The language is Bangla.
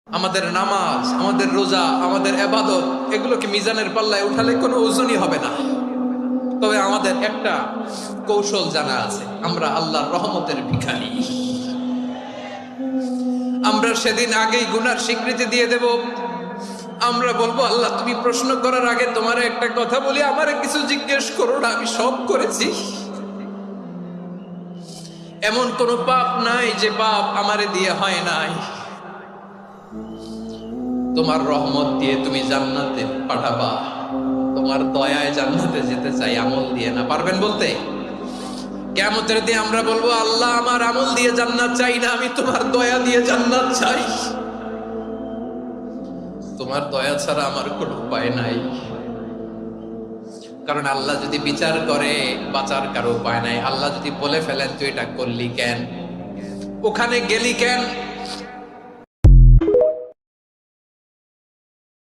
আমাদের নামাজ, আমাদের রোজা, আমাদের ইবাদত এগুলোকে মিজানের পাল্লায় উঠালে কোনো ওজনই হবে না। তবে আমাদের একটা কৌশল জানা আছে, আমরা আল্লাহর রহমতের ভিখারি। আমরা সেদিন আগেই গুনার স্বীকৃতি দিয়ে দেব। আমরা বলবো, আল্লাহ তুমি প্রশ্ন করার আগে তোমার একটা কথা বলি, আমারে কিছু জিজ্ঞেস করো না, আমি সব করেছি। এমন কোন পাপ নাই যে পাপ আমারে দিয়ে হয় নাই। তোমার রহমত দিয়ে তুমি জান্নাতে পাঠাবা, তোমার দয়ায় জান্নাতে যেতে চাই, আমল দিয়ে না। পারবেন বলতে? কিয়ামতের দিন আমরা বলবো, আল্লাহ আমার আমল দিয়ে জান্নাত চাই না, আমি তোমার দয়া দিয়ে জান্নাত চাই। তোমার দয়া ছাড়া আমার কোনো উপায় নাই। কারণ আল্লাহ যদি বিচার করে বাঁচার কারো উপায় নাই। আল্লাহ যদি বলে ফেলেন তুই এটা করলি কেন, ওখানে গেলি কেন,